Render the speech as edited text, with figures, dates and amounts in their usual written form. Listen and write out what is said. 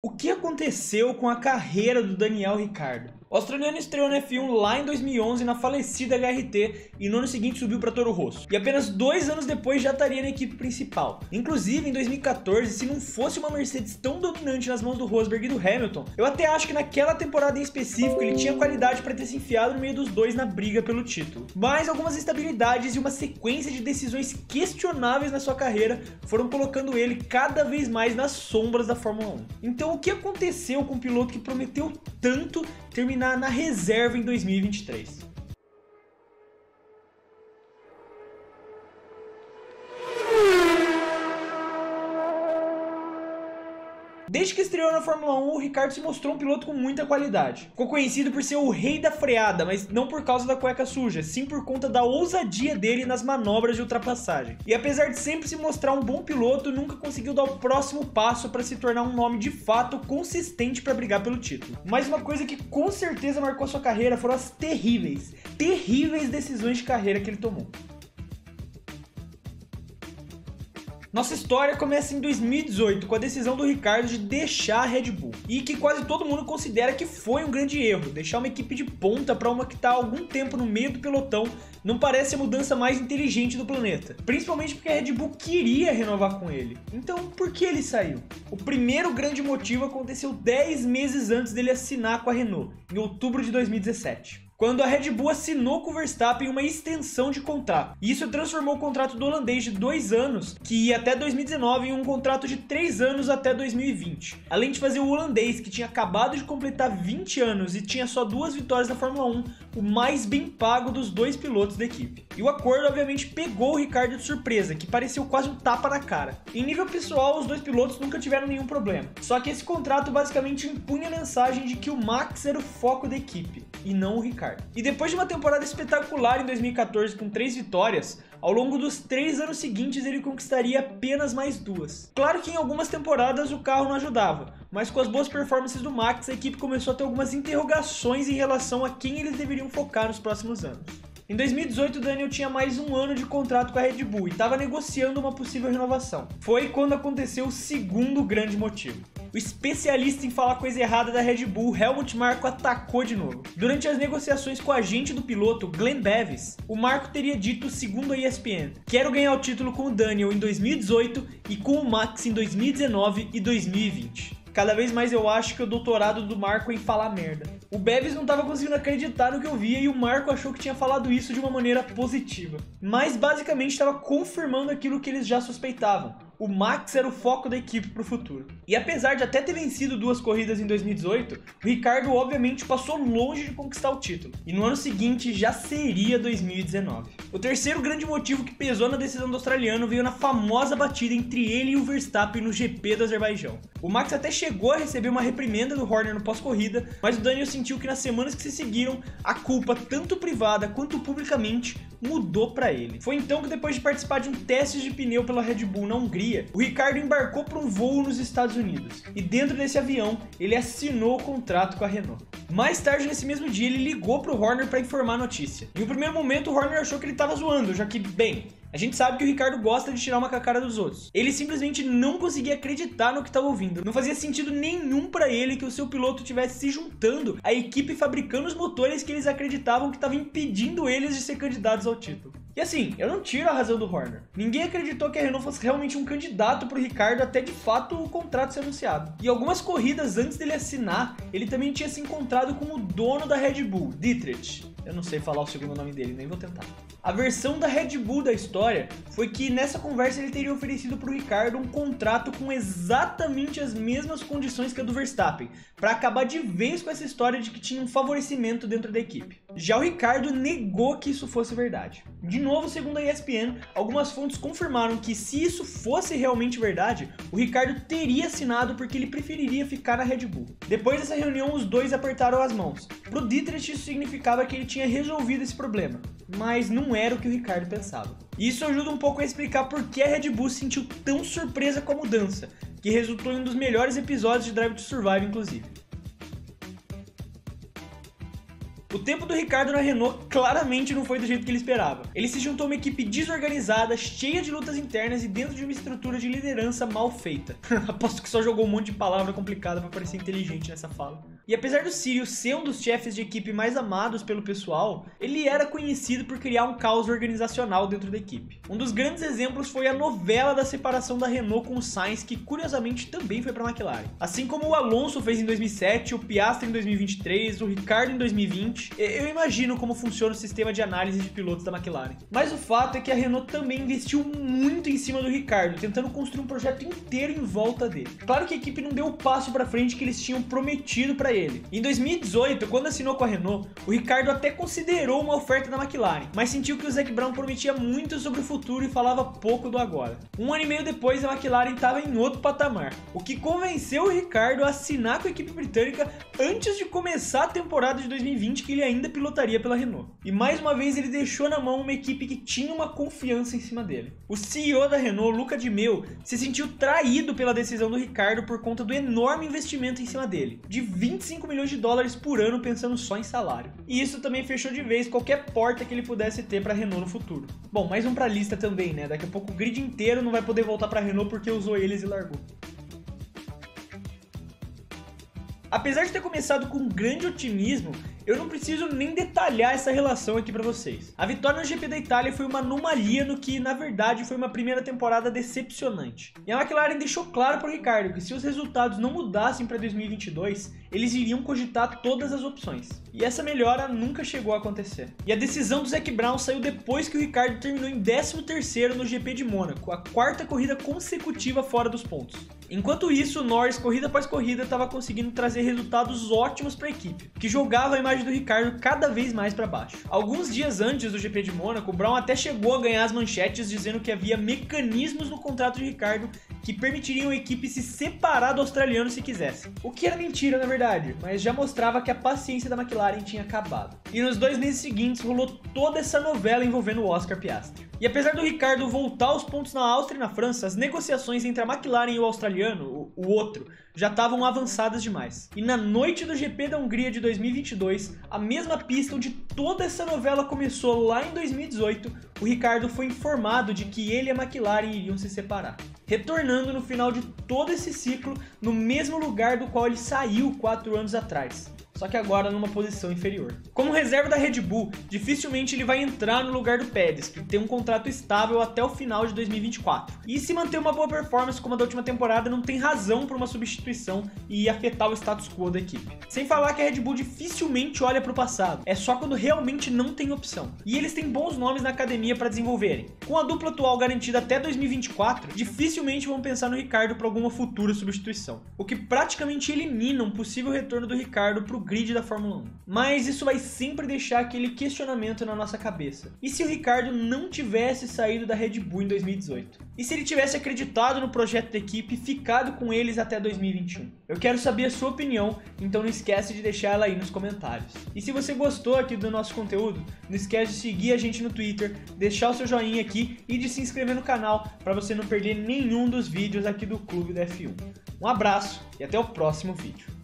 O que aconteceu com a carreira do Daniel Ricciardo? O australiano estreou na F1 lá em 2011 na falecida HRT e no ano seguinte subiu para Toro Rosso. E apenas 2 anos depois já estaria na equipe principal. Inclusive, em 2014, se não fosse uma Mercedes tão dominante nas mãos do Rosberg e do Hamilton, eu até acho que naquela temporada em específico ele tinha qualidade para ter se enfiado no meio dos dois na briga pelo título. Mas algumas instabilidades e uma sequência de decisões questionáveis na sua carreira foram colocando ele cada vez mais nas sombras da Fórmula 1. Então o que aconteceu com um piloto que prometeu tanto terminar na reserva em 2023? Desde que estreou na Fórmula 1, o Ricciardo se mostrou um piloto com muita qualidade. Ficou conhecido por ser o rei da freada, mas não por causa da cueca suja, sim por conta da ousadia dele nas manobras de ultrapassagem. E apesar de sempre se mostrar um bom piloto, nunca conseguiu dar o próximo passo para se tornar um nome de fato consistente para brigar pelo título. Mas uma coisa que com certeza marcou sua carreira foram as terríveis decisões de carreira que ele tomou. Nossa história começa em 2018, com a decisão do Ricciardo de deixar a Red Bull, e que quase todo mundo considera que foi um grande erro. Deixar uma equipe de ponta para uma que está há algum tempo no meio do pelotão não parece a mudança mais inteligente do planeta, principalmente porque a Red Bull queria renovar com ele. Então por que ele saiu? O primeiro grande motivo aconteceu 10 meses antes dele assinar com a Renault, em outubro de 2017. Quando a Red Bull assinou com o Verstappen uma extensão de contrato. E isso transformou o contrato do holandês de 2 anos, que ia até 2019, em um contrato de 3 anos até 2020. Além de fazer o holandês, que tinha acabado de completar 20 anos e tinha só 2 vitórias na Fórmula 1, o mais bem pago dos 2 pilotos da equipe. E o acordo obviamente pegou o Ricciardo de surpresa, que pareceu quase um tapa na cara. Em nível pessoal, os 2 pilotos nunca tiveram nenhum problema. Só que esse contrato basicamente impunha a mensagem de que o Max era o foco da equipe, e não o Ricciardo. E depois de uma temporada espetacular em 2014 com 3 vitórias, ao longo dos 3 anos seguintes ele conquistaria apenas mais 2. Claro que em algumas temporadas o carro não ajudava, mas com as boas performances do Max, a equipe começou a ter algumas interrogações em relação a quem eles deveriam focar nos próximos anos. Em 2018, o Daniel tinha mais 1 ano de contrato com a Red Bull e estava negociando uma possível renovação. Foi quando aconteceu o segundo grande motivo. O especialista em falar coisa errada da Red Bull, Helmut Marko, atacou de novo. Durante as negociações com o agente do piloto, Glenn Bevis, o Marko teria dito, segundo a ESPN, quero ganhar o título com o Daniel em 2018 e com o Max em 2019 e 2020. Cada vez mais eu acho que o doutorado do Marko é em falar merda. O Bevis não estava conseguindo acreditar no que eu via e o Marko achou que tinha falado isso de uma maneira positiva. Mas basicamente estava confirmando aquilo que eles já suspeitavam. O Max era o foco da equipe para o futuro. E apesar de até ter vencido 2 corridas em 2018, o Ricciardo obviamente passou longe de conquistar o título. E no ano seguinte já seria 2019. O terceiro grande motivo que pesou na decisão do australiano veio na famosa batida entre ele e o Verstappen no GP do Azerbaijão. O Max até chegou a receber uma reprimenda do Horner no pós-corrida, mas o Daniel sentiu que nas semanas que se seguiram, a culpa, tanto privada quanto publicamente, mudou para ele. Foi então que, depois de participar de um teste de pneu pela Red Bull na Hungria, o Ricciardo embarcou para um voo nos Estados Unidos. E dentro desse avião, ele assinou o contrato com a Renault. Mais tarde nesse mesmo dia, ele ligou para o Horner para informar a notícia. Em um primeiro momento, o Horner achou que ele estava zoando, já que, bem, a gente sabe que o Ricciardo gosta de tirar uma com a cara dos outros. Ele simplesmente não conseguia acreditar no que estava ouvindo. Não fazia sentido nenhum para ele que o seu piloto estivesse se juntando à equipe fabricando os motores que eles acreditavam que estavam impedindo eles de ser candidatos ao título. E assim, eu não tiro a razão do Horner. Ninguém acreditou que a Renault fosse realmente um candidato para o Ricciardo até de fato o contrato ser anunciado. E algumas corridas antes dele assinar, ele também tinha se encontrado com o dono da Red Bull, Dietrich. Eu não sei falar o segundo nome dele, nem vou tentar. A versão da Red Bull da história foi que nessa conversa ele teria oferecido para o Ricciardo um contrato com exatamente as mesmas condições que a do Verstappen, para acabar de vez com essa história de que tinha um favorecimento dentro da equipe. Já o Ricciardo negou que isso fosse verdade. De novo, segundo a ESPN, algumas fontes confirmaram que se isso fosse realmente verdade, o Ricciardo teria assinado porque ele preferiria ficar na Red Bull. Depois dessa reunião, os dois apertaram as mãos. Pro Dietrich, isso significava que ele tinha resolvido esse problema, mas não era o que o Ricciardo pensava. Isso ajuda um pouco a explicar por que a Red Bull se sentiu tão surpresa com a mudança, que resultou em um dos melhores episódios de Drive to Survive, inclusive. O tempo do Ricciardo na Renault claramente não foi do jeito que ele esperava. Ele se juntou a uma equipe desorganizada, cheia de lutas internas e dentro de uma estrutura de liderança mal feita. Aposto que só jogou um monte de palavra complicada pra parecer inteligente nessa fala. E apesar do Sirius ser um dos chefes de equipe mais amados pelo pessoal, ele era conhecido por criar um caos organizacional dentro da equipe. Um dos grandes exemplos foi a novela da separação da Renault com o Sainz, que curiosamente também foi para a McLaren. Assim como o Alonso fez em 2007, o Piastri em 2023, o Ricciardo em 2020, eu imagino como funciona o sistema de análise de pilotos da McLaren. Mas o fato é que a Renault também investiu muito em cima do Ricciardo, tentando construir um projeto inteiro em volta dele. Claro que a equipe não deu o passo para frente que eles tinham prometido para ele. Em 2018, quando assinou com a Renault, o Ricciardo até considerou uma oferta da McLaren, mas sentiu que o Zac Brown prometia muito sobre o futuro e falava pouco do agora. Um ano e meio depois, a McLaren estava em outro patamar, o que convenceu o Ricciardo a assinar com a equipe britânica antes de começar a temporada de 2020, que ele ainda pilotaria pela Renault. E mais uma vez ele deixou na mão uma equipe que tinha uma confiança em cima dele. O CEO da Renault, Luca de Meo, se sentiu traído pela decisão do Ricciardo por conta do enorme investimento em cima dele, de 25 milhões de dólares por ano pensando só em salário. E isso também fechou de vez qualquer porta que ele pudesse ter para a Renault no futuro. Bom, mais um pra lista também, né? Daqui a pouco o grid inteiro não vai poder voltar para a Renault porque usou eles e largou. Apesar de ter começado com um grande otimismo, eu não preciso nem detalhar essa relação aqui pra vocês. A vitória no GP da Itália foi uma anomalia no que, na verdade, foi uma primeira temporada decepcionante. E a McLaren deixou claro pro Ricciardo que se os resultados não mudassem para 2022, eles iriam cogitar todas as opções. E essa melhora nunca chegou a acontecer. E a decisão do Zac Brown saiu depois que o Ricciardo terminou em 13º no GP de Mônaco, a quarta corrida consecutiva fora dos pontos. Enquanto isso, o Norris, corrida após corrida, estava conseguindo trazer resultados ótimos para a equipe, que jogava a imagem do Ricciardo cada vez mais para baixo. Alguns dias antes do GP de Mônaco, o Brown até chegou a ganhar as manchetes dizendo que havia mecanismos no contrato de Ricciardo que permitiriam a equipe se separar do australiano se quisesse. O que era mentira, na verdade, mas já mostrava que a paciência da McLaren tinha acabado. E nos 2 meses seguintes rolou toda essa novela envolvendo o Oscar Piastri. E apesar do Ricciardo voltar aos pontos na Áustria e na França, as negociações entre a McLaren e o australiano, o outro, já estavam avançadas demais. E na noite do GP da Hungria de 2022, a mesma pista onde toda essa novela começou lá em 2018, o Ricciardo foi informado de que ele e a McLaren iriam se separar, retornando no final de todo esse ciclo no mesmo lugar do qual ele saiu 4 anos atrás, só que agora numa posição inferior. Como reserva da Red Bull, dificilmente ele vai entrar no lugar do Pérez, que tem um contrato estável até o final de 2024. E se manter uma boa performance como a da última temporada, não tem razão para uma substituição e afetar o status quo da equipe. Sem falar que a Red Bull dificilmente olha para o passado, é só quando realmente não tem opção. E eles têm bons nomes na academia para desenvolverem. Com a dupla atual garantida até 2024, dificilmente vão pensar no Ricciardo para alguma futura substituição, o que praticamente elimina um possível retorno do Ricciardo para o grid da Fórmula 1. Mas isso vai sempre deixar aquele questionamento na nossa cabeça. E se o Ricciardo não tivesse saído da Red Bull em 2018? E se ele tivesse acreditado no projeto da equipe e ficado com eles até 2021? Eu quero saber a sua opinião, então não esquece de deixar ela aí nos comentários. E se você gostou aqui do nosso conteúdo, não esquece de seguir a gente no Twitter, deixar o seu joinha aqui e de se inscrever no canal para você não perder nenhum dos vídeos aqui do Clube da F1. Um abraço e até o próximo vídeo.